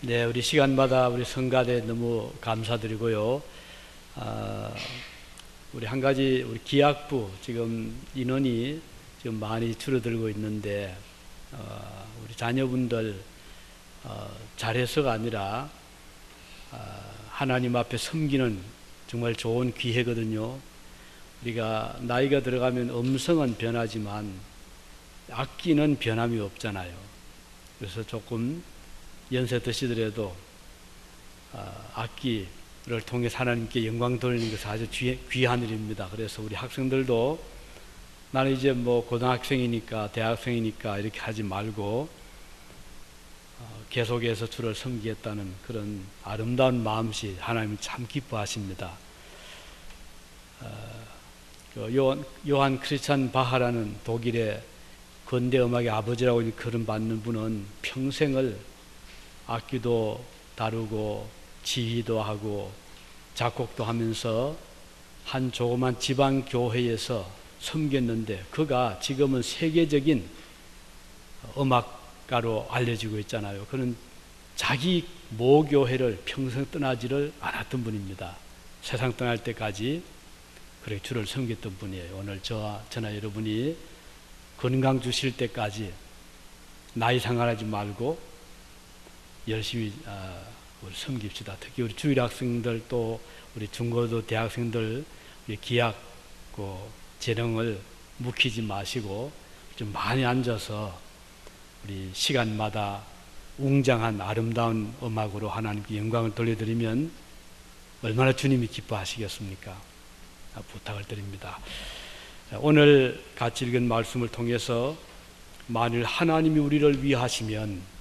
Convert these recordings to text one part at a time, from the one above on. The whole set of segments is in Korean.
네, 우리 시간마다 우리 성가대 너무 감사드리고요. 우리 한 가지 우리 기약부 지금 인원이 지금 많이 줄어들고 있는데 우리 자녀분들 잘해서가 아니라 하나님 앞에 섬기는 정말 좋은 기회거든요. 우리가 나이가 들어가면 음성은 변하지만 악기는 변함이 없잖아요. 그래서 조금 연세 드시더라도 악기를 통해 하나님께 영광 돌리는 것은 아주 귀한 일입니다. 그래서 우리 학생들도 나는 이제 뭐 고등학생이니까 대학생이니까 이렇게 하지 말고 계속해서 주를 섬기겠다는 그런 아름다운 마음씨 하나님이 참 기뻐하십니다. 요한 크리스찬 바하라는 독일의 근대 음악의 아버지라고 그런 받는 분은 평생을 악기도 다루고 지휘도 하고 작곡도 하면서 한 조그만 지방 교회에서 섬겼는데 그가 지금은 세계적인 음악가로 알려지고 있잖아요. 그는 자기 모교회를 평생 떠나지를 않았던 분입니다. 세상 떠날 때까지 그렇게 주를 섬겼던 분이에요. 오늘 저나 여러분이 건강 주실 때까지 나이 상관하지 말고 열심히 섬깁시다. 특히 우리 주일 학생들 또 우리 중고도 대학생들 우리 기약 재능을 묵히지 마시고 좀 많이 앉아서 우리 시간마다 웅장한 아름다운 음악으로 하나님께 영광을 돌려드리면 얼마나 주님이 기뻐하시겠습니까? 부탁을 드립니다. 오늘 같이 읽은 말씀을 통해서 만일 하나님이 우리를 위하시면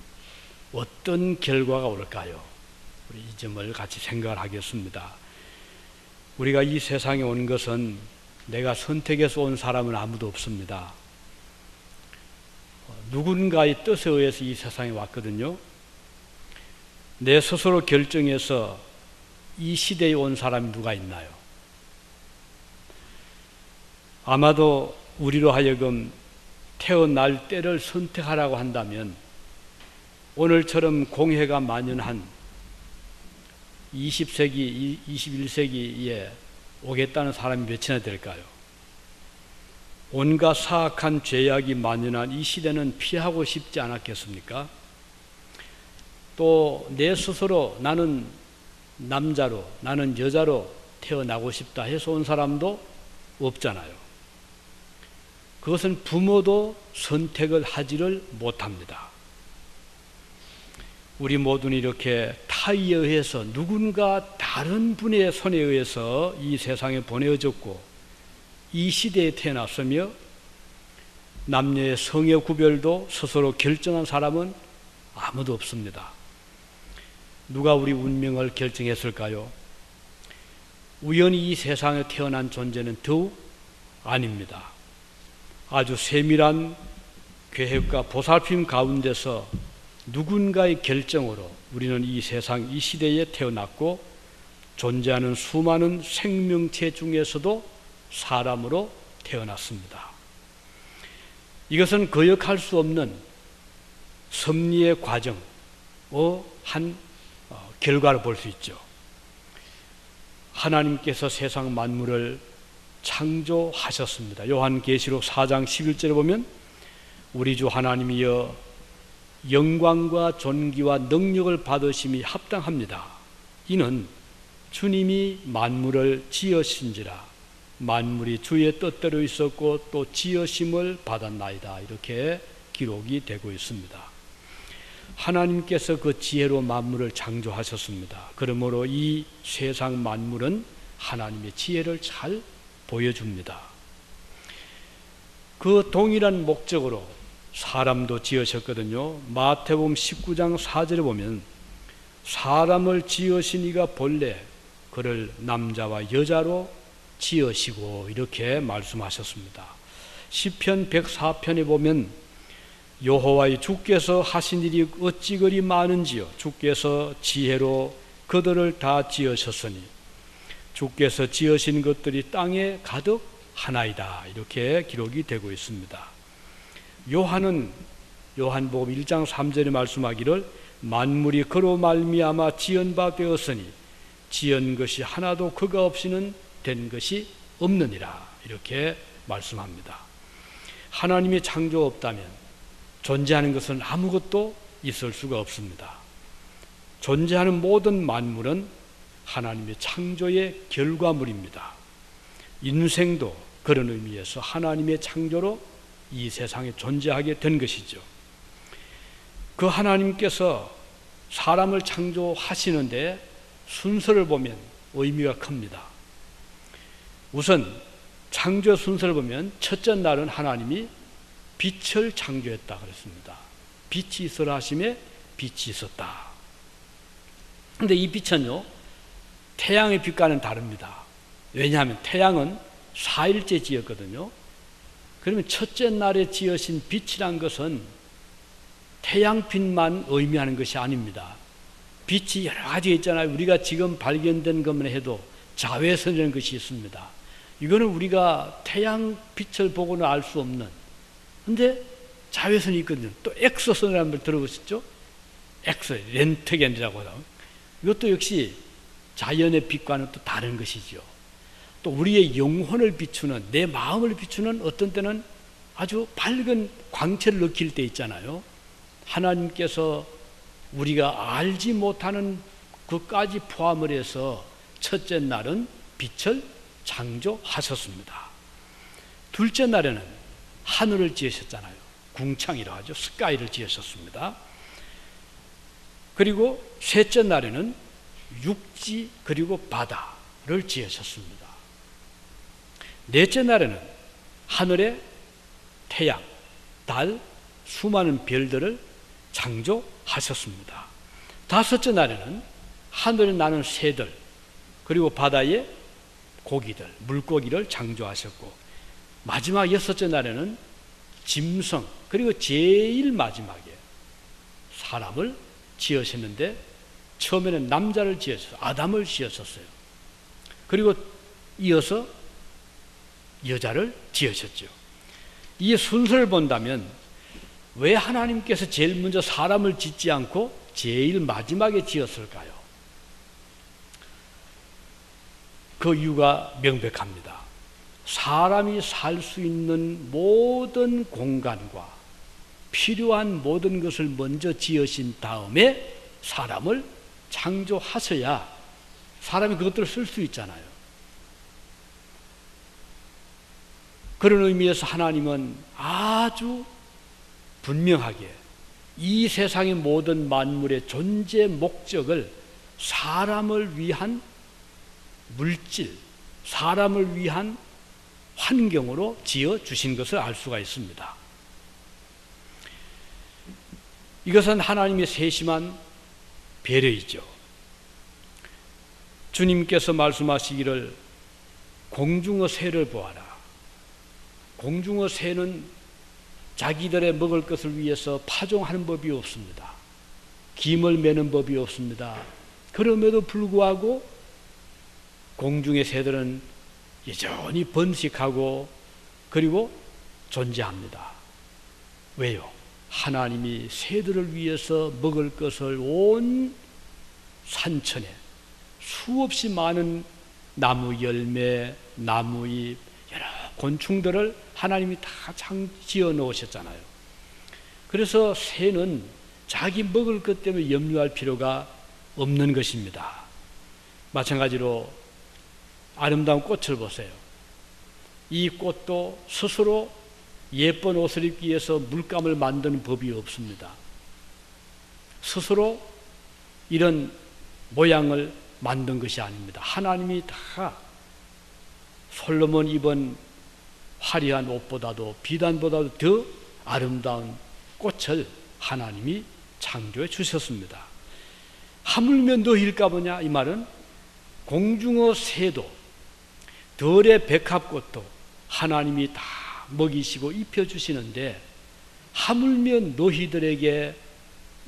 어떤 결과가 올까요? 우리 이 점을 같이 생각을 하겠습니다. 우리가 이 세상에 온 것은 내가 선택해서 온 사람은 아무도 없습니다. 누군가의 뜻에 의해서 이 세상에 왔거든요. 내 스스로 결정해서 이 시대에 온 사람이 누가 있나요? 아마도 우리로 하여금 태어날 때를 선택하라고 한다면 오늘처럼 공해가 만연한 20세기, 21세기에 오겠다는 사람이 몇이나 될까요? 온갖 사악한 죄악이 만연한 이 시대는 피하고 싶지 않았겠습니까? 또 내 스스로 나는 남자로, 나는 여자로 태어나고 싶다 해서 온 사람도 없잖아요. 그것은 부모도 선택을 하지를 못합니다. 우리 모두는 이렇게 타의에 의해서 누군가 다른 분의 손에 의해서 이 세상에 보내어졌고 이 시대에 태어났으며 남녀의 성의 구별도 스스로 결정한 사람은 아무도 없습니다. 누가 우리 운명을 결정했을까요? 우연히 이 세상에 태어난 존재는 더욱 아닙니다. 아주 세밀한 계획과 보살핌 가운데서 누군가의 결정으로 우리는 이 세상, 이 시대에 태어났고 존재하는 수많은 생명체 중에서도 사람으로 태어났습니다. 이것은 거역할 수 없는 섭리의 과정의 한 결과를 볼 수 있죠. 하나님께서 세상 만물을 창조하셨습니다. 요한계시록 4장 11절에 보면 우리 주 하나님이여 영광과 존귀와 능력을 받으심이 합당합니다. 이는 주님이 만물을 지으신지라 만물이 주의 뜻대로 있었고 또 지으심을 받았나이다. 이렇게 기록이 되고 있습니다. 하나님께서 그 지혜로 만물을 창조하셨습니다. 그러므로 이 세상 만물은 하나님의 지혜를 잘 보여줍니다. 그 동일한 목적으로 사람도 지으셨거든요. 마태복음 19장 4절에 보면 사람을 지으신 이가 본래 그를 남자와 여자로 지으시고 이렇게 말씀하셨습니다. 시편 104편에 보면 여호와의 주께서 하신 일이 어찌 그리 많은지요. 주께서 지혜로 그들을 다 지으셨으니 주께서 지으신 것들이 땅에 가득 하나이다. 이렇게 기록이 되고 있습니다. 요한은 요한복음 1장 3절에 말씀하기를 만물이 그로 말미암아 지은 바 되었으니 지은 것이 하나도 그가 없이는 된 것이 없느니라, 이렇게 말씀합니다. 하나님의 창조 없다면 존재하는 것은 아무것도 있을 수가 없습니다. 존재하는 모든 만물은 하나님의 창조의 결과물입니다. 인생도 그런 의미에서 하나님의 창조로 이 세상에 존재하게 된 것이죠. 그 하나님께서 사람을 창조하시는데 순서를 보면 의미가 큽니다. 우선 창조 순서를 보면 첫째 날은 하나님이 빛을 창조했다 그랬습니다. 빛이 있으라 하심에 빛이 있었다. 그런데 이 빛은요, 태양의 빛과는 다릅니다. 왜냐하면 태양은 4일째 지었거든요. 그러면 첫째 날에 지으신 빛이란 것은 태양빛만 의미하는 것이 아닙니다. 빛이 여러 가지 있잖아요. 우리가 지금 발견된 것만 해도 자외선이라는 것이 있습니다. 이거는 우리가 태양빛을 보고는 알 수 없는, 근데 자외선이 있거든요. 또 엑소선이라는 걸 들어보셨죠? 렌트겐이라고 하죠. 이것도 역시 자연의 빛과는 또 다른 것이죠. 또 우리의 영혼을 비추는, 내 마음을 비추는, 어떤 때는 아주 밝은 광채를 느낄 때 있잖아요. 하나님께서 우리가 알지 못하는 그까지 포함을 해서 첫째 날은 빛을 창조하셨습니다. 둘째 날에는 하늘을 지으셨잖아요. 궁창이라고 하죠. 스카이를 지으셨습니다. 그리고 셋째 날에는 육지 그리고 바다를 지으셨습니다. 넷째 날에는 하늘에 태양, 달, 수많은 별들을 창조하셨습니다. 다섯째 날에는 하늘에 나는 새들, 그리고 바다에 고기들, 물고기를 창조하셨고, 마지막 여섯째 날에는 짐승, 그리고 제일 마지막에 사람을 지으셨는데, 처음에는 남자를 지으셨어요. 아담을 지으셨어요. 그리고 이어서 여자를 지으셨죠. 이 순서를 본다면 왜 하나님께서 제일 먼저 사람을 짓지 않고 제일 마지막에 지었을까요? 그 이유가 명백합니다. 사람이 살 수 있는 모든 공간과 필요한 모든 것을 먼저 지으신 다음에 사람을 창조하셔야 사람이 그것들을 쓸 수 있잖아요. 그런 의미에서 하나님은 아주 분명하게 이 세상의 모든 만물의 존재 목적을 사람을 위한 물질, 사람을 위한 환경으로 지어 주신 것을 알 수가 있습니다. 이것은 하나님의 세심한 배려이죠. 주님께서 말씀하시기를 공중어 새를 보아라. 공중어 새는 자기들의 먹을 것을 위해서 파종하는 법이 없습니다. 김을 매는 법이 없습니다. 그럼에도 불구하고 공중의 새들은 여전히 번식하고 그리고 존재합니다. 왜요? 하나님이 새들을 위해서 먹을 것을 온 산천에 수없이 많은 나무 열매, 나무잎, 여러 곤충들을 하나님이 다 지어 놓으셨잖아요. 그래서 새는 자기 먹을 것 때문에 염려할 필요가 없는 것입니다. 마찬가지로 아름다운 꽃을 보세요. 이 꽃도 스스로 예쁜 옷을 입기 위해서 물감을 만드는 법이 없습니다. 스스로 이런 모양을 만든 것이 아닙니다. 하나님이 다 솔로몬 입은 화려한 옷보다도 비단보다도 더 아름다운 꽃을 하나님이 창조해 주셨습니다. 하물며 너희일까 보냐, 이 말은 공중어 새도 들의 백합꽃도 하나님이 다 먹이시고 입혀주시는데 하물며 너희들에게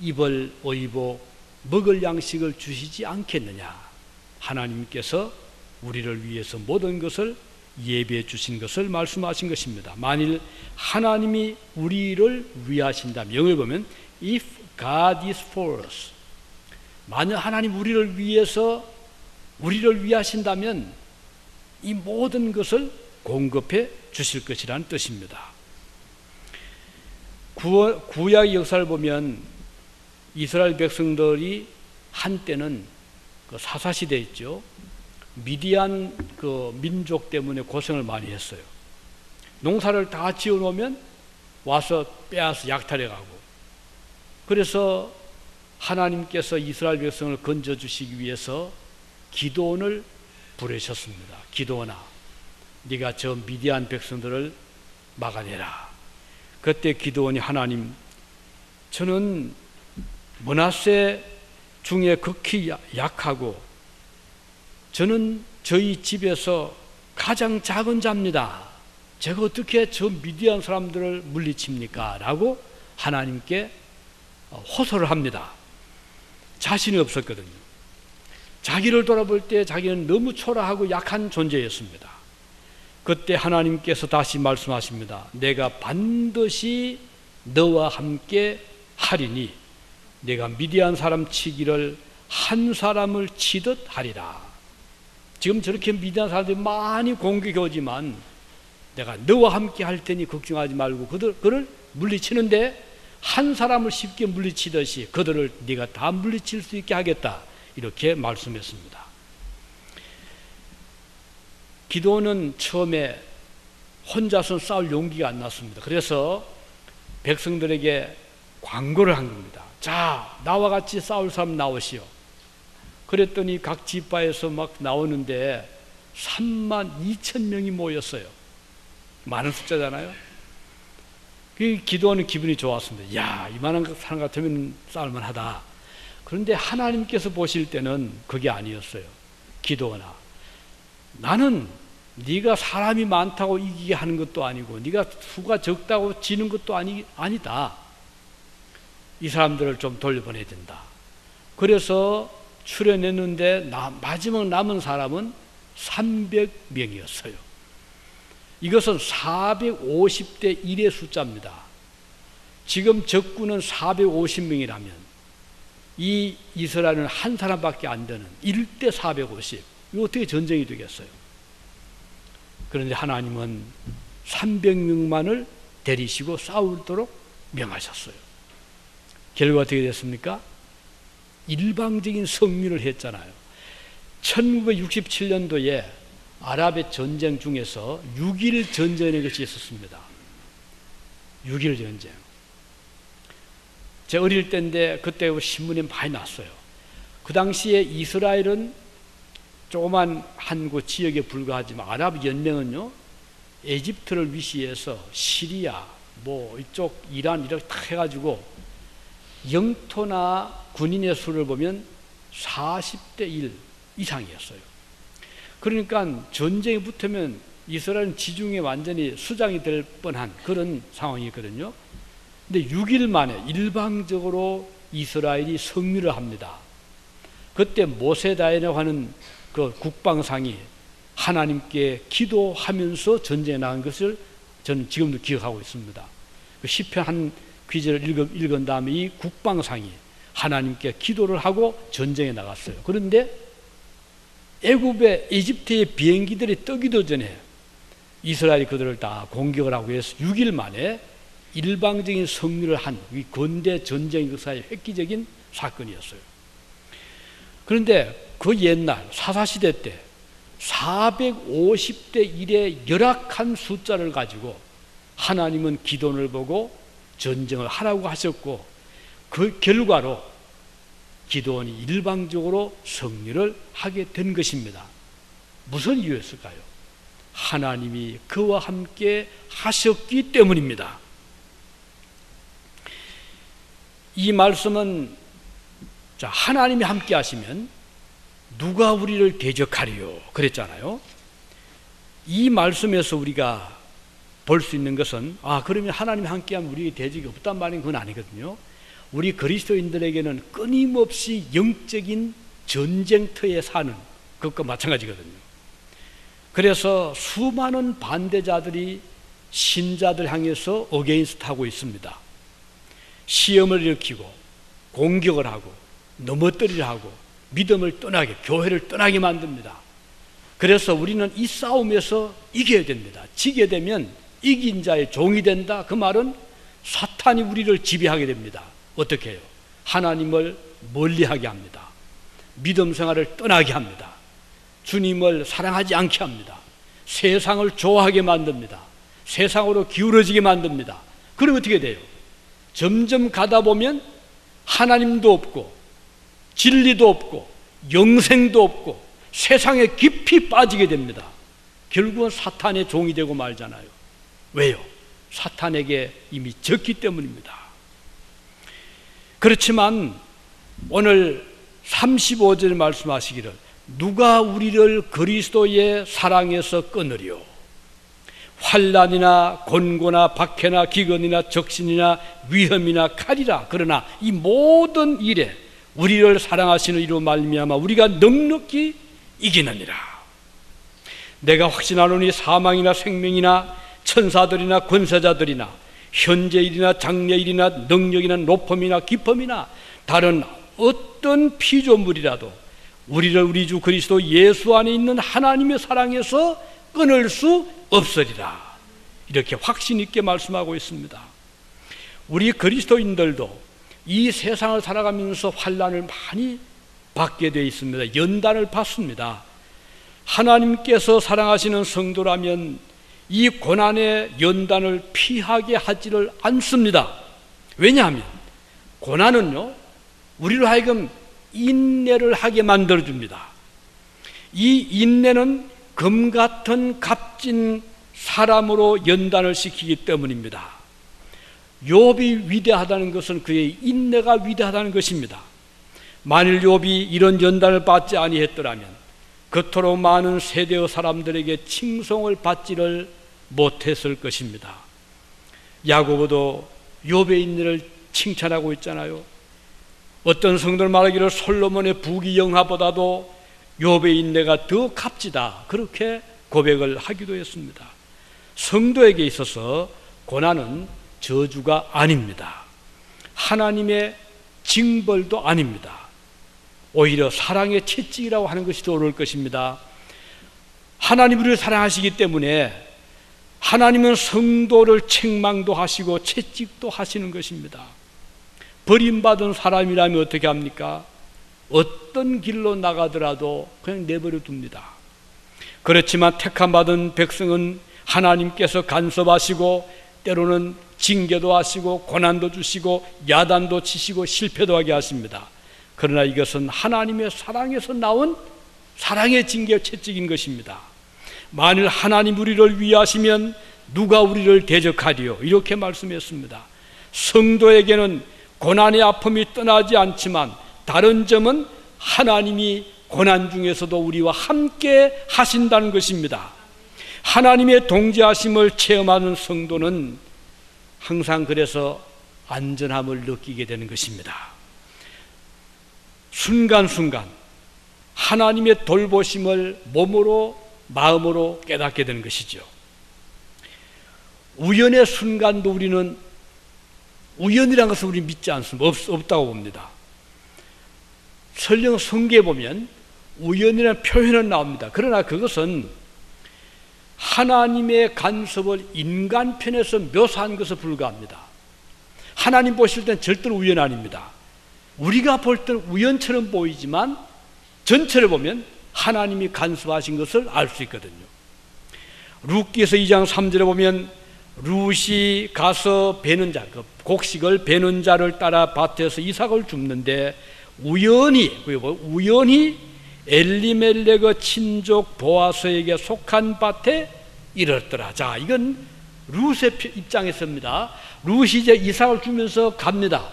입을 의복 먹을 양식을 주시지 않겠느냐. 하나님께서 우리를 위해서 모든 것을 예비해 주신 것을 말씀하신 것입니다. 만일 하나님이 우리를 위하신다면, 영어를 보면 If God is for us, 만약 하나님 우리를 위하신다면 이 모든 것을 공급해 주실 것이라는 뜻입니다. 구약 역사를 보면 이스라엘 백성들이 한때는 그 사사시대 있죠. 미디안 그 민족 때문에 고생을 많이 했어요. 농사를 다 지어 놓으면 와서 빼앗아 약탈해 가고. 그래서 하나님께서 이스라엘 백성을 건져 주시기 위해서 기드온을 부르셨습니다. 기드온아, 네가 저 미디안 백성들을 막아내라. 그때 기드온이 하나님, 저는 므낫세 중에 극히 약하고 저는 저희 집에서 가장 작은 자입니다. 제가 어떻게 저 미디안 사람들을 물리칩니까? 라고 하나님께 호소를 합니다. 자신이 없었거든요. 자기를 돌아볼 때 자기는 너무 초라하고 약한 존재였습니다. 그때 하나님께서 다시 말씀하십니다. 내가 반드시 너와 함께 하리니 내가 미디안 사람 치기를 한 사람을 치듯 하리라. 지금 저렇게 미디안 사람들이 많이 공격해 오지만 내가 너와 함께 할 테니 걱정하지 말고 그들을 물리치는데 한 사람을 쉽게 물리치듯이 그들을 네가 다 물리칠 수 있게 하겠다. 이렇게 말씀했습니다. 기드온은 처음에 혼자서 싸울 용기가 안 났습니다. 그래서 백성들에게 광고를 한 겁니다. 자, 나와 같이 싸울 사람 나오시오. 그랬더니 각 지파에서 막 나오는데 32,000명이 모였어요. 많은 숫자잖아요. 기드온은 기분이 좋았습니다. 야, 이만한 사람 같으면 싸울만 하다. 그런데 하나님께서 보실 때는 그게 아니었어요. 기드온아, 나는 네가 사람이 많다고 이기게 하는 것도 아니고 네가 수가 적다고 지는 것도 아니다. 이 사람들을 좀 돌려보내야 된다. 그래서 출연했는데 마지막 남은 사람은 300명이었어요. 이것은 450대 1의 숫자입니다. 지금 적군은 450명이라면 이 이스라엘은 한 사람밖에 안 되는 1대 450. 이거 어떻게 전쟁이 되겠어요? 그런데 하나님은 300명만을 데리시고 싸우도록 명하셨어요. 결과 어떻게 됐습니까? 일방적인 승리를 했잖아요. 1967년도에 아랍의 전쟁 중에서 6.1 전쟁의 것이 있었습니다. 6.1 전쟁. 제가 어릴 때인데 그때 신문에 많이 났어요. 그 당시에 이스라엘은 조그만 한 지역에 불과하지만 아랍 연맹은요, 에집트를 위시해서 시리아, 이쪽 이란 이렇게 다 해가지고 영토나 군인의 수를 보면 40대 1 이상이었어요. 그러니까 전쟁이 붙으면 이스라엘은 지중해 완전히 수장이 될 뻔한 그런 상황이거든요. 근데 6일 만에 일방적으로 이스라엘이 승리를 합니다. 그때 모세다이라고 하는 그 국방상이 하나님께 기도하면서 전쟁에 나간 것을 저는 지금도 기억하고 있습니다. 그 시편 한 귀절을 읽은 다음에 이 국방상이 하나님께 기도를 하고 전쟁에 나갔어요. 그런데 에집트의 비행기들이 뜨기도 전에 이스라엘이 그들을 다 공격을 하고 해서 6일 만에 일방적인 승리를 한 이 근대 전쟁 역사의 획기적인 사건이었어요. 그런데 그 옛날 사사시대 때 450대 1의 열악한 숫자를 가지고 하나님은 기도를 보고 전쟁을 하라고 하셨고 그 결과로 기드온이 일방적으로 승리를 하게 된 것입니다. 무슨 이유였을까요? 하나님이 그와 함께 하셨기 때문입니다. 이 말씀은 하나님이 함께 하시면 누가 우리를 대적하리요? 그랬잖아요. 이 말씀에서 우리가 볼 수 있는 것은 그러면 하나님이 함께하면 우리에게 대적이 없단 말인 건 아니거든요. 우리 그리스도인들에게는 끊임없이 영적인 전쟁터에 사는 것과 마찬가지거든요. 그래서 수많은 반대자들이 신자들 향해서 어게인스트 하고 있습니다. 시험을 일으키고 공격을 하고 넘어뜨리려 하고 믿음을 떠나게, 교회를 떠나게 만듭니다. 그래서 우리는 이 싸움에서 이겨야 됩니다. 지게 되면 이긴 자의 종이 된다. 그 말은 사탄이 우리를 지배하게 됩니다. 어떻게 해요? 하나님을 멀리하게 합니다. 믿음 생활을 떠나게 합니다. 주님을 사랑하지 않게 합니다. 세상을 좋아하게 만듭니다. 세상으로 기울어지게 만듭니다. 그럼 어떻게 돼요? 점점 가다 보면 하나님도 없고 진리도 없고 영생도 없고 세상에 깊이 빠지게 됩니다. 결국은 사탄의 종이 되고 말잖아요. 왜요? 사탄에게 이미 졌기 때문입니다. 그렇지만 오늘 35절 말씀하시기를 누가 우리를 그리스도의 사랑에서 끊으리요? 환난이나 곤고나 박해나 기근이나 적신이나 위험이나 칼이라. 그러나 이 모든 일에 우리를 사랑하시는 이로 말미암아 우리가 넉넉히 이기느니라. 내가 확신하노니 사망이나 생명이나 천사들이나 권세자들이나 현재일이나 장래일이나 능력이나 높음이나 깊음이나 다른 어떤 피조물이라도 우리를 우리 주 그리스도 예수 안에 있는 하나님의 사랑에서 끊을 수 없으리라. 이렇게 확신 있게 말씀하고 있습니다. 우리 그리스도인들도 이 세상을 살아가면서 환난을 많이 받게 되어 있습니다. 연단을 받습니다. 하나님께서 사랑하시는 성도라면 이 고난의 연단을 피하게 하지를 않습니다. 왜냐하면 고난은요, 우리로 하여금 인내를 하게 만들어줍니다. 이 인내는 금 같은 값진 사람으로 연단을 시키기 때문입니다. 욥이 위대하다는 것은 그의 인내가 위대하다는 것입니다. 만일 욥이 이런 연단을 받지 아니했더라면 그토록 많은 세대의 사람들에게 칭송을 받지를 못했을 것입니다. 야고보도 욥의 인내를 칭찬하고 있잖아요. 어떤 성도들 말하기를 솔로몬의 부귀영화보다도 욥의 인내가 더 값지다, 그렇게 고백을 하기도 했습니다. 성도에게 있어서 고난은 저주가 아닙니다. 하나님의 징벌도 아닙니다. 오히려 사랑의 채찍이라고 하는 것이 더 옳을 것입니다. 하나님 우리를 사랑하시기 때문에 하나님은 성도를 책망도 하시고 채찍도 하시는 것입니다. 버림받은 사람이라면 어떻게 합니까? 어떤 길로 나가더라도 그냥 내버려 둡니다. 그렇지만 택함받은 백성은 하나님께서 간섭하시고 때로는 징계도 하시고 고난도 주시고 야단도 치시고 실패도 하게 하십니다. 그러나 이것은 하나님의 사랑에서 나온 사랑의 징계 채찍인 것입니다. 만일 하나님 우리를 위하시면 누가 우리를 대적하리요? 이렇게 말씀했습니다. 성도에게는 고난의 아픔이 떠나지 않지만 다른 점은 하나님이 고난 중에서도 우리와 함께 하신다는 것입니다. 하나님의 동지하심을 체험하는 성도는 항상 그래서 안전함을 느끼게 되는 것입니다. 순간순간 하나님의 돌보심을 몸으로 마음으로 깨닫게 되는 것이죠. 우연의 순간도 우리는 우연이라는 것을 우리 믿지 않습니다. 없다고 봅니다. 설령 성경에 보면 우연이라는 표현은 나옵니다. 그러나 그것은 하나님의 간섭을 인간 편에서 묘사한 것에 불과합니다. 하나님 보실 때는 절대로 우연 아닙니다. 우리가 볼 때는 우연처럼 보이지만 전체를 보면 하나님이 간섭하신 것을 알 수 있거든요. 룻기서 2장 3절에 보면 룻이 가서 베는 자, 곡식을 베는 자를 따라 밭에서 이삭을 줍는데 우연히 엘리멜렉의 친족 보아스에게 속한 밭에 이르렀더라. 자, 이건 룻의 입장에서입니다. 룻이 이제 이삭을 주면서 갑니다.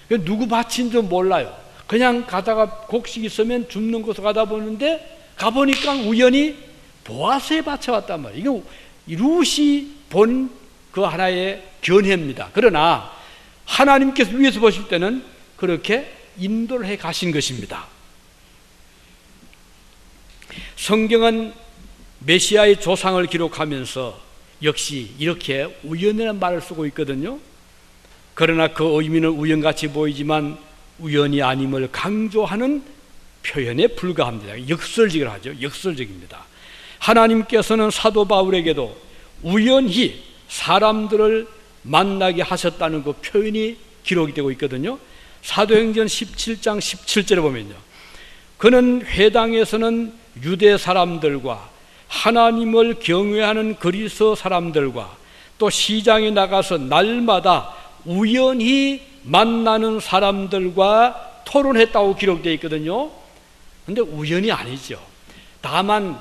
누구 밭인 줄 몰라요. 그냥 가다가 곡식 있으면 줍는 곳으로 가다 보는데 가보니까 우연히 보아스의 밭에 왔단 말이에요. 이거 룻이 본 그 하나의 견해입니다. 그러나 하나님께서 위에서 보실 때는 그렇게 인도를 해 가신 것입니다. 성경은 메시아의 조상을 기록하면서 역시 이렇게 우연이라는 말을 쓰고 있거든요. 그러나 그 의미는 우연같이 보이지만 우연이 아님을 강조하는 표현에 불과합니다. 역설적을 하죠. 역설적입니다. 하나님께서는 사도 바울에게도 우연히 사람들을 만나게 하셨다는 그 표현이 기록이 되고 있거든요. 사도행전 17장 17절에 보면요, 그는 회당에서는 유대 사람들과 하나님을 경외하는 그리스 사람들과 또 시장에 나가서 날마다 우연히 만나는 사람들과 토론했다고 기록되어 있거든요. 그런데 우연이 아니죠. 다만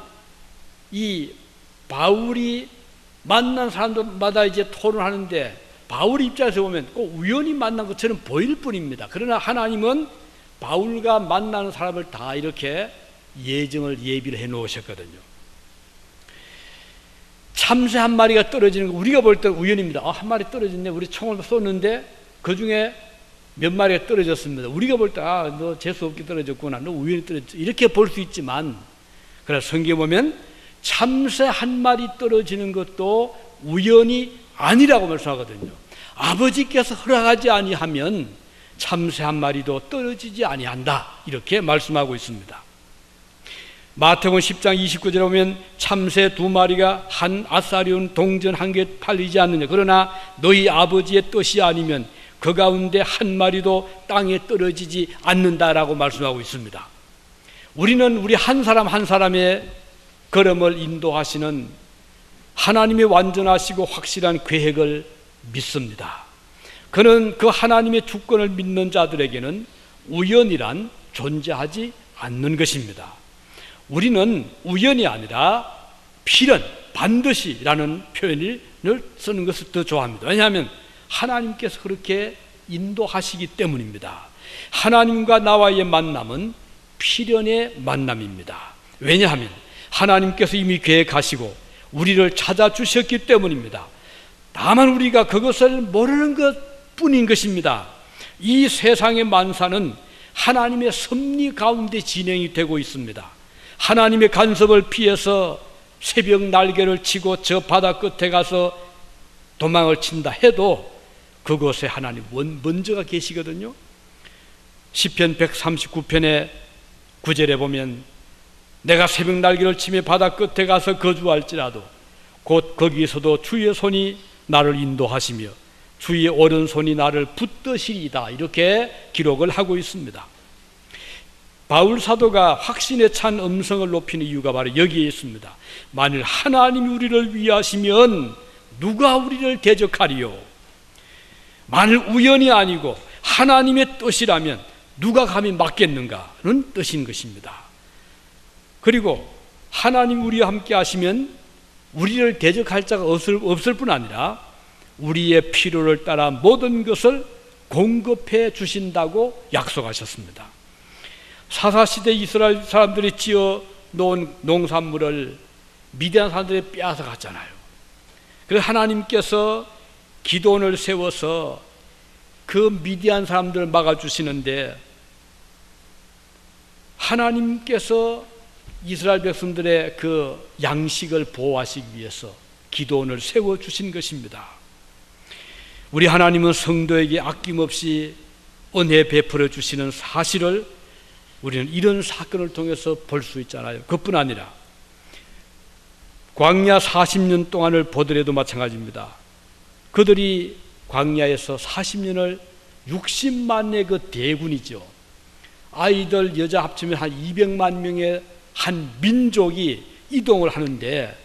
이 바울이 만난 사람들마다 이제 토론하는데 바울 입장에서 보면 꼭 우연히 만난 것처럼 보일 뿐입니다. 그러나 하나님은 바울과 만나는 사람을 다 이렇게 예비를 해 놓으셨거든요. 참새 한 마리가 떨어지는 거 우리가 볼 때 우연입니다. 한 마리 떨어졌네. 우리 총을 쏘는데 그 중에 몇 마리가 떨어졌습니다. 우리가 볼 때 너 재수없게 떨어졌구나, 너 우연히 떨어졌지, 이렇게 볼 수 있지만, 그래서 성경에 보면 참새 한 마리 떨어지는 것도 우연이 아니라고 말씀하거든요. 아버지께서 허락하지 아니하면 참새 한 마리도 떨어지지 아니한다, 이렇게 말씀하고 있습니다. 마태복음 10장 29절에 보면 참새 2마리가 한 아사리온 동전 한 개 팔리지 않느냐, 그러나 너희 아버지의 뜻이 아니면 그 가운데 한 마리도 땅에 떨어지지 않는다라고 말씀하고 있습니다. 우리는 우리 한 사람 한 사람의 걸음을 인도하시는 하나님의 완전하시고 확실한 계획을 믿습니다. 그는 그 하나님의 주권을 믿는 자들에게는 우연이란 존재하지 않는 것입니다. 우리는 우연이 아니라 필연, 반드시라는 표현을 쓰는 것을 더 좋아합니다. 왜냐하면 하나님께서 그렇게 인도하시기 때문입니다. 하나님과 나와의 만남은 필연의 만남입니다. 왜냐하면 하나님께서 이미 계획하시고 우리를 찾아주셨기 때문입니다. 다만 우리가 그것을 모르는 것 뿐인 것입니다. 이 세상의 만사는 하나님의 섭리 가운데 진행이 되고 있습니다. 하나님의 간섭을 피해서 새벽 날개를 치고 저 바다 끝에 가서 도망을 친다 해도 그곳에 하나님 먼저가 계시거든요. 시편 139편의 9절에 보면 내가 새벽 날개를 치며 바다 끝에 가서 거주할지라도 곧 거기서도 주의 손이 나를 인도하시며 주의 오른손이 나를 붙드시리이다, 이렇게 기록을 하고 있습니다. 바울 사도가 확신에 찬 음성을 높이는 이유가 바로 여기에 있습니다. 만일 하나님이 우리를 위하시면 누가 우리를 대적하리요? 만일 우연이 아니고 하나님의 뜻이라면 누가 감히 막겠는가는 뜻인 것입니다. 그리고 하나님 우리와 함께 하시면 우리를 대적할 자가 없을 뿐 아니라 우리의 필요를 따라 모든 것을 공급해 주신다고 약속하셨습니다. 사사시대 이스라엘 사람들이 지어 놓은 농산물을 미디안 사람들이 빼앗아 갔잖아요. 그래서 하나님께서 기도원을 세워서 그 미디안 사람들을 막아주시는데 하나님께서 이스라엘 백성들의 그 양식을 보호하시기 위해서 기도원을 세워주신 것입니다. 우리 하나님은 성도에게 아낌없이 은혜 베풀어 주시는 사실을 우리는 이런 사건을 통해서 볼 수 있잖아요. 그뿐 아니라 광야 40년 동안을 보더라도 마찬가지입니다. 그들이 광야에서 40년을 60만의 그 대군이죠. 아이들 여자 합치면 한 200만 명의 한 민족이 이동을 하는데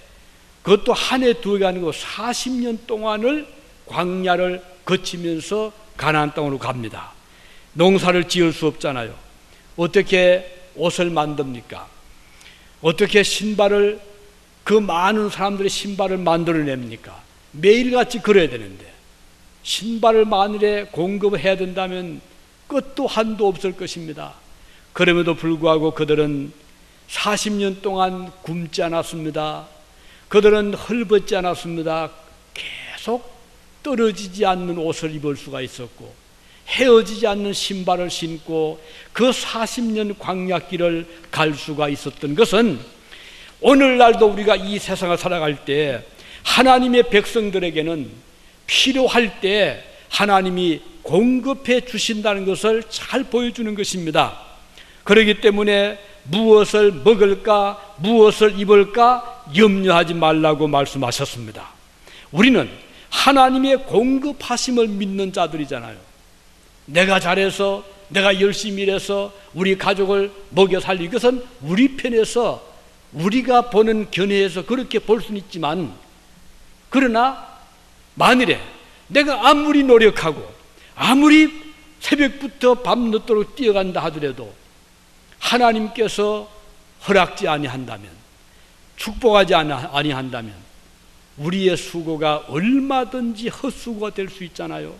그것도 한 해 두 해가 아니고 40년 동안을 광야를 거치면서 가나안 땅으로 갑니다. 농사를 지을 수 없잖아요. 어떻게 옷을 만듭니까? 어떻게 신발을, 그 많은 사람들의 신발을 만들어냅니까? 매일같이 그래야 되는데 신발을 만일에 공급을 해야 된다면 끝도 한도 없을 것입니다. 그럼에도 불구하고 그들은 40년 동안 굶지 않았습니다. 그들은 헐벗지 않았습니다. 계속 떨어지지 않는 옷을 입을 수가 있었고 헤어지지 않는 신발을 신고 그 40년 광야길을 갈 수가 있었던 것은 오늘날도 우리가 이 세상을 살아갈 때 하나님의 백성들에게는 필요할 때 하나님이 공급해 주신다는 것을 잘 보여주는 것입니다. 그렇기 때문에 무엇을 먹을까, 무엇을 입을까 염려하지 말라고 말씀하셨습니다. 우리는 하나님의 공급하심을 믿는 자들이잖아요. 내가 잘해서, 내가 열심히 일해서 우리 가족을 먹여 살리고, 이것은 우리 편에서 우리가 보는 견해에서 그렇게 볼 수는 있지만, 그러나 만일에 내가 아무리 노력하고 아무리 새벽부터 밤늦도록 뛰어간다 하더라도 하나님께서 허락지 아니한다면, 축복하지 아니한다면 우리의 수고가 얼마든지 헛수고가 될 수 있잖아요.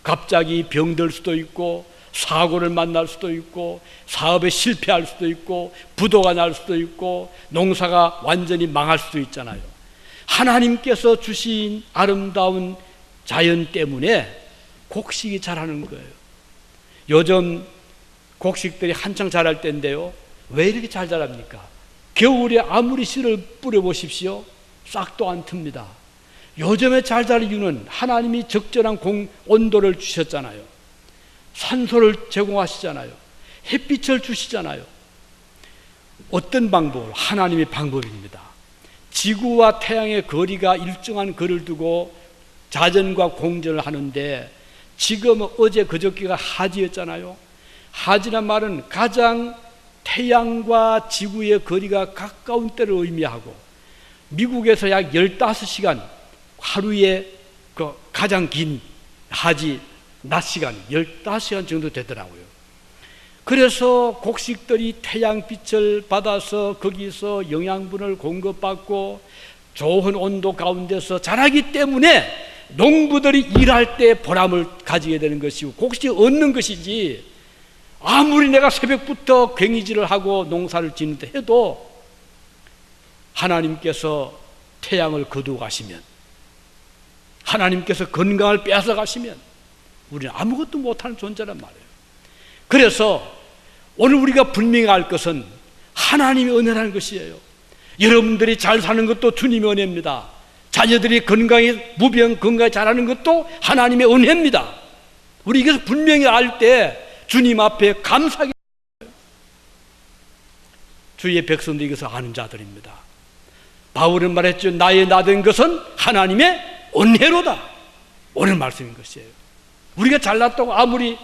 갑자기 병들 수도 있고, 사고를 만날 수도 있고, 사업에 실패할 수도 있고, 부도가 날 수도 있고, 농사가 완전히 망할 수도 있잖아요. 하나님께서 주신 아름다운 자연 때문에 곡식이 자라는 거예요. 요즘 곡식들이 한창 자랄 때인데요, 왜 이렇게 잘 자랍니까? 겨울에 아무리 씨를 뿌려보십시오, 싹도 안 틉니다. 요즘에 잘 자랄 이유는 하나님이 적절한 온도를 주셨잖아요. 산소를 제공하시잖아요. 햇빛을 주시잖아요. 어떤 방법으로? 하나님의 방법입니다. 지구와 태양의 거리가 일정한 거리를 두고 자전과 공전을 하는데, 지금 어제 그저께가 하지였잖아요. 하지란 말은 가장 태양과 지구의 거리가 가까운 때를 의미하고, 미국에서 약 15시간, 하루에 그 가장 긴 하지 낮 시간이 15시간 정도 되더라고요. 그래서 곡식들이 태양빛을 받아서 거기서 영양분을 공급받고 좋은 온도 가운데서 자라기 때문에 농부들이 일할 때 보람을 가지게 되는 것이고 곡식이 얻는 것이지, 아무리 내가 새벽부터 괭이질을 하고 농사를 짓는다 해도 하나님께서 태양을 거두어 가시면, 하나님께서 건강을 빼앗아 가시면 우리는 아무것도 못하는 존재란 말이에요. 그래서 오늘 우리가 분명히 알 것은 하나님의 은혜라는 것이에요. 여러분들이 잘 사는 것도 주님의 은혜입니다. 자녀들이 건강히 무병 건강히 자라는 것도 하나님의 은혜입니다. 우리 이것을 분명히 알 때 주님 앞에 감사하게, 주의 백성들이 이것을 아는 자들입니다. 바울은 말했죠. 나의 나된 것은 하나님의 은혜로다. 오늘 말씀인 것이에요. 우리가 잘났다고 아무리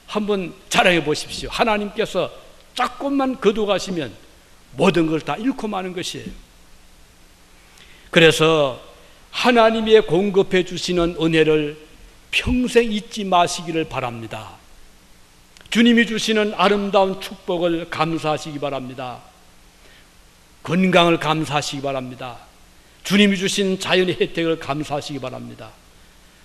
한번 자랑해 보십시오. 하나님께서 조금만 거두가시면 모든 걸 다 잃고 마는 것이에요. 그래서 하나님의 공급해 주시는 은혜를 평생 잊지 마시기를 바랍니다. 주님이 주시는 아름다운 축복을 감사하시기 바랍니다. 건강을 감사하시기 바랍니다. 주님이 주신 자연의 혜택을 감사하시기 바랍니다.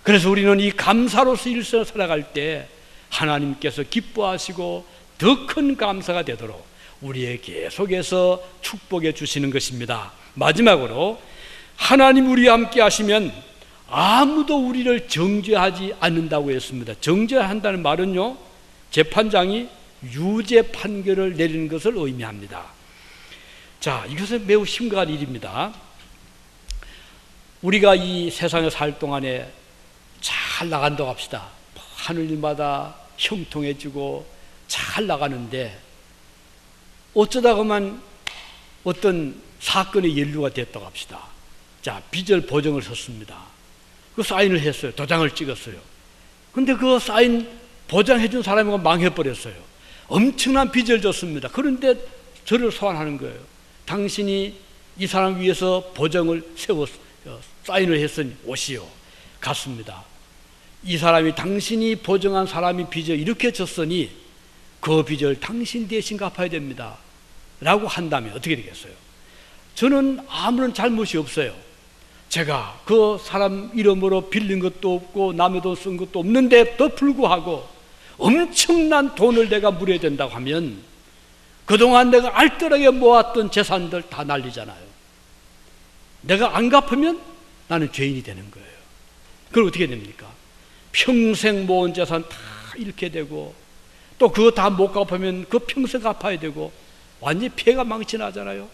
그래서 우리는 이 감사로서 일생을 살아갈 때 하나님께서 기뻐하시고 더 큰 감사가 되도록 우리에게 계속해서 축복해 주시는 것입니다. 마지막으로 하나님 우리와 함께 하시면 아무도 우리를 정죄하지 않는다고 했습니다. 정죄한다는 말은요, 재판장이 유죄 판결을 내리는 것을 의미합니다. 자, 이것은 매우 심각한 일입니다. 우리가 이 세상에 살 동안에 잘 나간다고 합시다. 하늘마다 형통해지고 잘 나가는데 어쩌다가만 어떤 사건의 연루가 됐다고 합시다. 자, 빚을 보증을 섰습니다. 그 사인을 했어요. 도장을 찍었어요. 근데 그 사인 보장해준 사람이 망해버렸어요. 엄청난 빚을 졌습니다. 그런데 저를 소환하는 거예요. 당신이 이 사람 위해서 보증을 사인을 했으니 오시오. 갔습니다. 이 사람이, 당신이 보증한 사람이 빚을 이렇게 졌으니 그 빚을 당신 대신 갚아야 됩니다 라고 한다면 어떻게 되겠어요? 저는 아무런 잘못이 없어요. 제가 그 사람 이름으로 빌린 것도 없고 남의 돈 쓴 것도 없는데 더 불구하고 엄청난 돈을 내가 물어야 된다고 하면 그동안 내가 알뜰하게 모았던 재산들 다 날리잖아요. 내가 안 갚으면 나는 죄인이 되는 거예요. 그럼 어떻게 됩니까? 평생 모은 재산 다 잃게 되고, 또 그거 다 못 갚으면 그 평생 갚아야 되고, 완전히 피해가 망신하잖아요.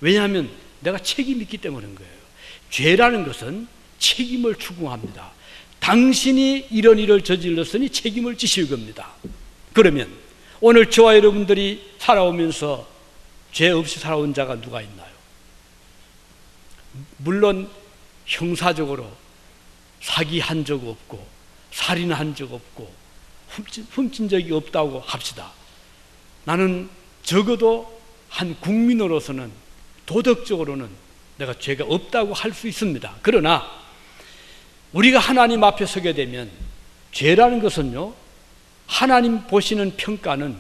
왜냐하면 내가 책임이 있기 때문인 거예요. 죄라는 것은 책임을 추궁합니다. 당신이 이런 일을 저질렀으니 책임을 지실 겁니다. 그러면 오늘 저와 여러분들이 살아오면서 죄 없이 살아온 자가 누가 있나요? 물론 형사적으로 사기한 적 없고 살인한 적 없고 훔친 적이 없다고 합시다. 나는 적어도 한 국민으로서는 도덕적으로는 내가 죄가 없다고 할 수 있습니다. 그러나 우리가 하나님 앞에 서게 되면 죄라는 것은요, 하나님 보시는 평가는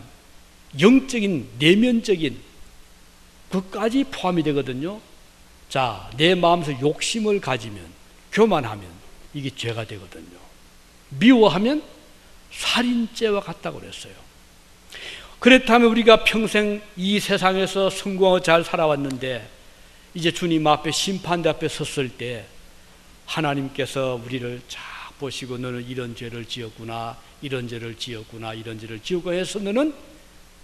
영적인 내면적인 그까지 포함이 되거든요. 자, 내 마음에서 욕심을 가지면, 교만하면 이게 죄가 되거든요. 미워하면 살인죄와 같다고 그랬어요. 그렇다면 우리가 평생 이 세상에서 성공하고 잘 살아왔는데 이제 주님 앞에 심판대 앞에 섰을 때 하나님께서 우리를 쫙 보시고 너는 이런 죄를 지었구나, 이런 죄를 지었구나, 이런 죄를 지었구나 해서 너는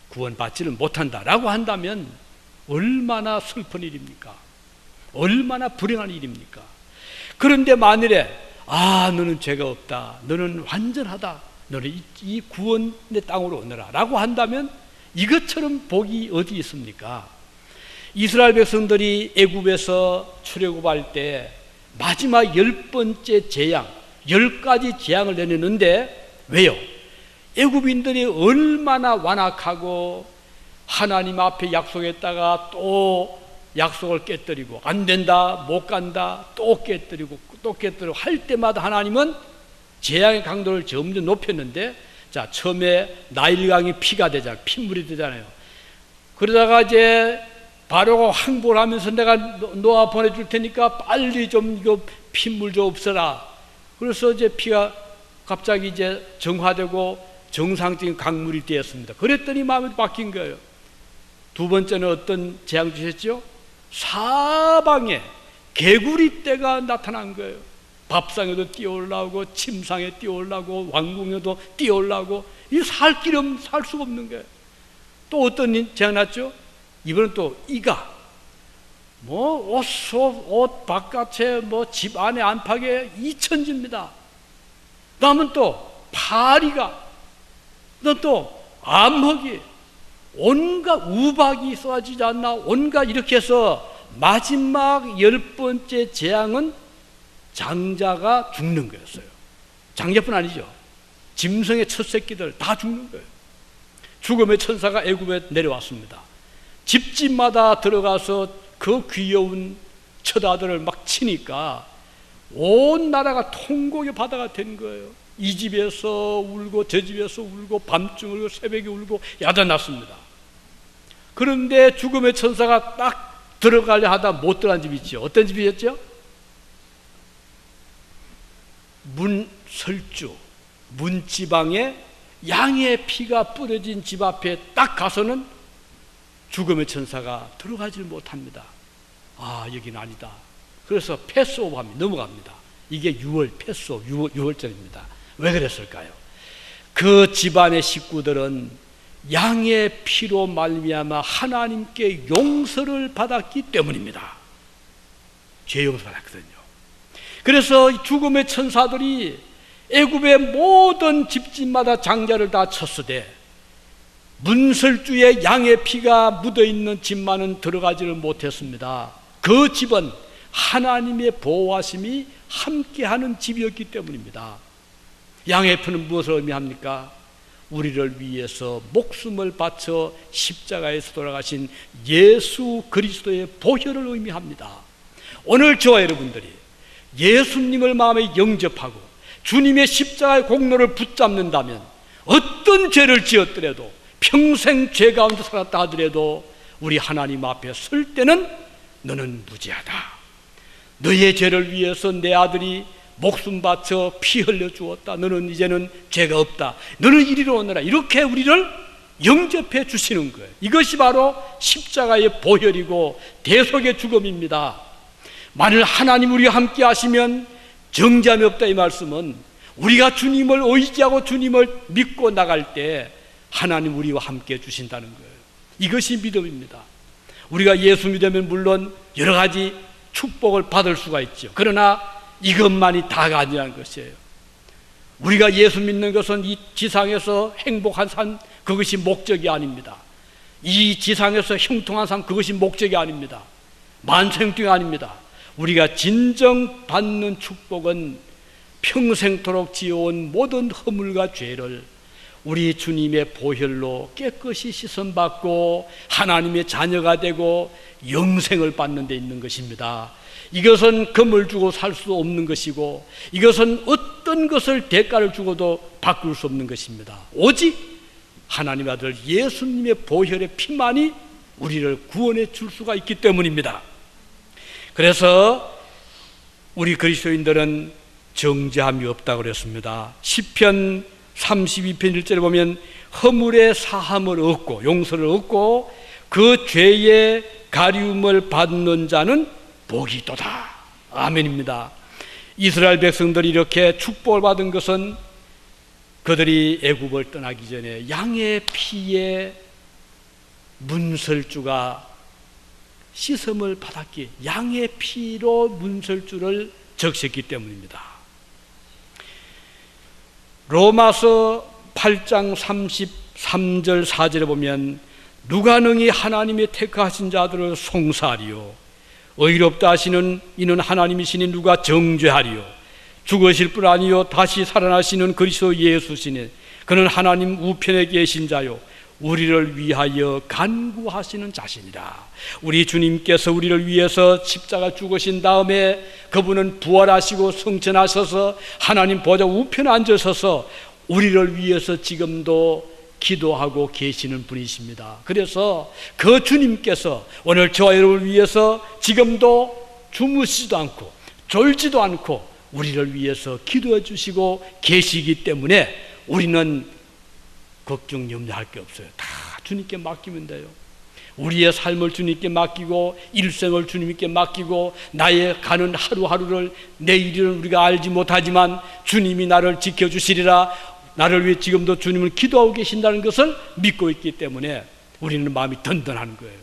구원받지를 못한다라고 한다면 얼마나 슬픈 일입니까? 얼마나 불행한 일입니까? 그런데 만일에 너는 죄가 없다, 너는 완전하다, 너는 이 구원의 땅으로 오너라 라고 한다면 이것처럼 복이 어디 있습니까? 이스라엘 백성들이 애굽에서 출애굽할 때 마지막 10번째 재앙, 10가지 재앙을 내렸는데 왜요? 애굽인들이 얼마나 완악하고 하나님 앞에 약속했다가 또 약속을 깨뜨리고 안 된다, 못 간다, 또 깨뜨리고 또 깨뜨리고 할 때마다 하나님은 재앙의 강도를 점점 높였는데, 자, 처음에 나일강이 피가 되잖아요. 핏물이 되잖아요. 그러다가 이제 바로가 항복을 하면서 내가 노아 보내줄 테니까 빨리 좀 이거 핏물 좀 없애라. 그래서 이제 피가 갑자기 이제 정화되고 정상적인 강물이 되었습니다. 그랬더니 마음이 바뀐 거예요. 두 번째는 어떤 재앙 주셨죠? 사방에 개구리 떼가 나타난 거예요. 밥상에도 뛰어올라오고 침상에 뛰어올라오고 왕궁에도 뛰어올라오고 이 살 길은 살 수가 없는 거예요. 또 어떤 재앙 났죠? 이번엔 또 이가 옷 바깥에 집 안에 안팎에 이천지입니다. 다음은 또 파리가, 또 암흑이, 온갖 우박이 쏟아지지 않나, 온갖 이렇게 해서 마지막 10번째 재앙은 장자가 죽는 거였어요. 장자뿐 아니죠. 짐승의 첫 새끼들 다 죽는 거예요. 죽음의 천사가 애굽에 내려왔습니다. 집집마다 들어가서 그 귀여운 첫 아들을 막 치니까 온 나라가 통곡의 바다가 된 거예요. 이 집에서 울고 저 집에서 울고 밤중 울고 새벽에 울고 야단났습니다. 그런데 죽음의 천사가 딱 들어가려 하다 못 들어간 집이 있죠. 어떤 집이었죠? 문설주, 문지방에 양의 피가 뿌려진 집 앞에 딱 가서는 죽음의 천사가 들어가지를 못합니다. 여기는 아니다. 그래서 패스오버합니다. 넘어갑니다. 이게 6월 패스오버, 6월절입니다. 왜 그랬을까요? 그 집안의 식구들은 양의 피로 말미암아 하나님께 용서를 받았기 때문입니다. 죄 용서 받았거든요. 그래서 죽음의 천사들이 애굽의 모든 집집마다 장자를 다 쳤으되 문설주에 양의 피가 묻어있는 집만은 들어가지를 못했습니다. 그 집은 하나님의 보호하심이 함께하는 집이었기 때문입니다. 양의 피는 무엇을 의미합니까? 우리를 위해서 목숨을 바쳐 십자가에서 돌아가신 예수 그리스도의 보혈을 의미합니다. 오늘 저와 여러분들이 예수님을 마음에 영접하고 주님의 십자가의 공로를 붙잡는다면 어떤 죄를 지었더라도 평생 죄 가운데 살았다 하더라도 우리 하나님 앞에 설 때는 너는 무죄하다. 너의 죄를 위해서 내 아들이 목숨 바쳐 피 흘려 주었다. 너는 이제는 죄가 없다. 너는 이리로 오너라. 이렇게 우리를 영접해 주시는 거예요. 이것이 바로 십자가의 보혈이고 대속의 죽음입니다. 만일 하나님 우리와 함께 하시면 정죄함이 없다 이 말씀은 우리가 주님을 의지하고 주님을 믿고 나갈 때 하나님 우리와 함께 해 주신다는 거예요. 이것이 믿음입니다. 우리가 예수 믿으면 물론 여러 가지 축복을 받을 수가 있죠. 그러나 이것만이 다가 아니라는 것이에요. 우리가 예수 믿는 것은 이 지상에서 행복한 삶, 그것이 목적이 아닙니다. 이 지상에서 형통한 삶, 그것이 목적이 아닙니다. 만생뚱이 아닙니다. 우리가 진정 받는 축복은 평생토록 지어온 모든 허물과 죄를 우리 주님의 보혈로 깨끗이 씻음받고 하나님의 자녀가 되고 영생을 받는 데 있는 것입니다. 이것은 금을 주고 살 수 없는 것이고, 이것은 어떤 것을 대가를 주고도 바꿀 수 없는 것입니다. 오직 하나님의 아들 예수님의 보혈의 피만이 우리를 구원해 줄 수가 있기 때문입니다. 그래서 우리 그리스도인들은 정죄함이 없다고 그랬습니다. 시편 32편 1절에 보면 허물의 사함을 얻고 용서를 얻고 그 죄의 가리움을 받는 자는 복이 있도다. 아멘입니다. 이스라엘 백성들이 이렇게 축복을 받은 것은 그들이 애굽을 떠나기 전에 양의 피에 문설주가 씻음을 받았기에 양의 피로 문설주를 적셨기 때문입니다. 로마서 8장 33절 4절에 보면 누가 능히 하나님의 택하신 자들을 송사하리요 의롭다 하시는 이는 하나님이시니 누가 정죄하리요 죽으실 뿐 아니요 다시 살아나시는 그리스도 예수시니 그는 하나님 우편에 계신 자요 우리를 위하여 간구하시는 자신이라. 우리 주님께서 우리를 위해서 십자가 죽으신 다음에 그분은 부활하시고 승천하셔서 하나님 보좌 우편에 앉으셔서 우리를 위해서 지금도 기도하고 계시는 분이십니다. 그래서 그 주님께서 오늘 저와 여러분을 위해서 지금도 주무시지도 않고 졸지도 않고 우리를 위해서 기도해 주시고 계시기 때문에 우리는 걱정 염려할 게 없어요. 다 주님께 맡기면 돼요. 우리의 삶을 주님께 맡기고 일생을 주님께 맡기고 나의 가는 하루하루를 내일은 우리가 알지 못하지만 주님이 나를 지켜주시리라. 나를 위해 지금도 주님을 기도하고 계신다는 것을 믿고 있기 때문에 우리는 마음이 든든한 거예요.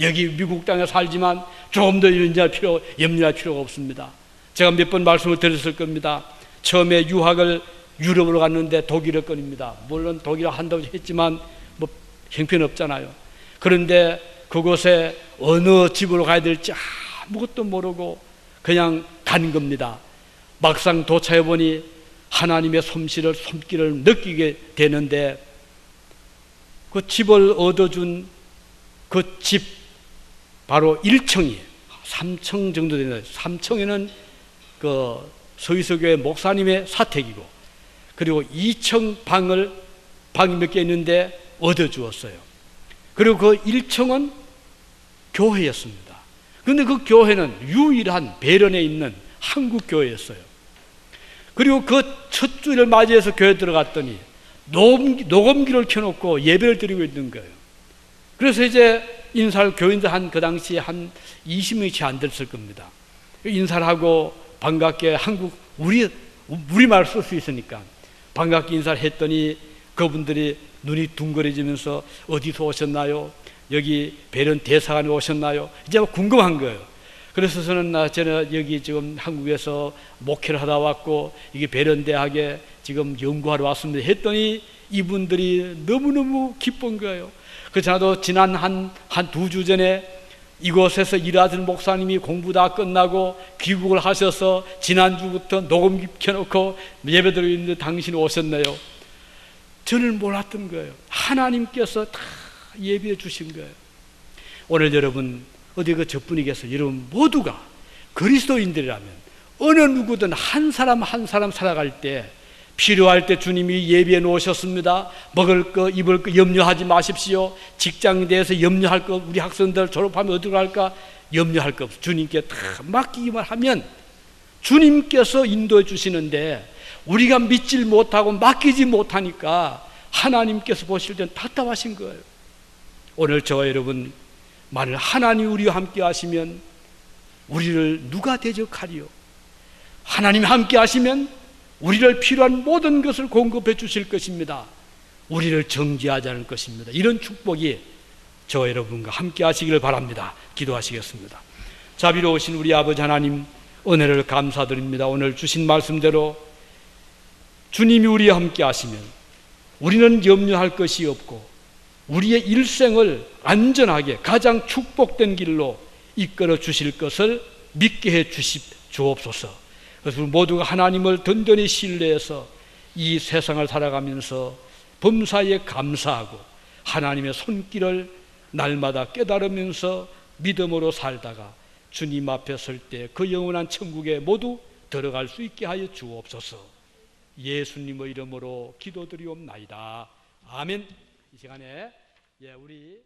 여기 미국 땅에 살지만 조금 더 염려할 필요가 없습니다. 제가 몇 번 말씀을 드렸을 겁니다. 처음에 유학을 유럽으로 갔는데 독일어 건입니다. 물론 독일어 한다고 했지만 뭐 형편없잖아요. 그런데 그곳에 어느 집으로 가야 될지 아무것도 모르고 그냥 간 겁니다. 막상 도착해 보니 하나님의 손길을 느끼게 되는데 그 집을 얻어준 그 집 바로 1층이 3층 정도 되는 3층에는 그 서유서교회 목사님의 사택이고 그리고 2층 방이 몇 개 있는데 얻어주었어요. 그리고 그 1층은 교회였습니다. 그런데 그 교회는 유일한 베른에 있는 한국 교회였어요. 그리고 그 첫 주일을 맞이해서 교회 들어갔더니 녹음기를 켜놓고 예배를 드리고 있는 거예요. 그래서 이제 인사를 교인들 그 당시에 한 20명이 채 안 됐을 겁니다. 인사를 하고 반갑게 우리말 쓸 수 있으니까 반갑게 인사를 했더니 그분들이 눈이 둥그레지면서 어디서 오셨나요? 여기 베른 대사관에 오셨나요? 이제 궁금한 거예요. 그래서 저는 여기 지금 한국에서 목회를 하다 왔고 이게 베른 대학에 지금 연구하러 왔습니다 했더니 이분들이 너무너무 기쁜 거예요. 그래서 나도 지난 한 2주 전에 이곳에서 일하던 목사님이 공부 다 끝나고 귀국을 하셔서 지난주부터 녹음기 켜놓고 예배드리고 있는데 당신이 오셨네요. 저는 몰랐던 거예요. 하나님께서 다 예비해 주신 거예요. 오늘 여러분 어디 그 저분이 계세요. 여러분 모두가 그리스도인들이라면 어느 누구든 한 사람 한 사람 살아갈 때 필요할 때 주님이 예비해 놓으셨습니다. 먹을 거 입을 거 염려하지 마십시오. 직장에 대해서 염려할 거 우리 학생들 졸업하면 어디로 갈까 염려할 거 없어요. 주님께 다 맡기기만 하면 주님께서 인도해 주시는데 우리가 믿질 못하고 맡기지 못하니까 하나님께서 보실 때는 답답하신 거예요. 오늘 저와 여러분 만일 하나님이 우리와 함께 하시면 우리를 누가 대적하리요? 하나님이 함께 하시면 우리를 필요한 모든 것을 공급해 주실 것입니다. 우리를 정죄하지 않을 것입니다. 이런 축복이 저와 여러분과 함께 하시기를 바랍니다. 기도하시겠습니다. 자비로우신 우리 아버지 하나님, 은혜를 감사드립니다. 오늘 주신 말씀대로 주님이 우리와 함께 하시면 우리는 염려할 것이 없고 우리의 일생을 안전하게 가장 축복된 길로 이끌어 주실 것을 믿게 해 주옵소서. 그래서 우리 모두가 하나님을 든든히 신뢰해서 이 세상을 살아가면서 범사에 감사하고 하나님의 손길을 날마다 깨달으면서 믿음으로 살다가 주님 앞에 설 때 그 영원한 천국에 모두 들어갈 수 있게 하여 주옵소서. 예수님의 이름으로 기도드리옵나이다. 아멘. 이 시간에 우리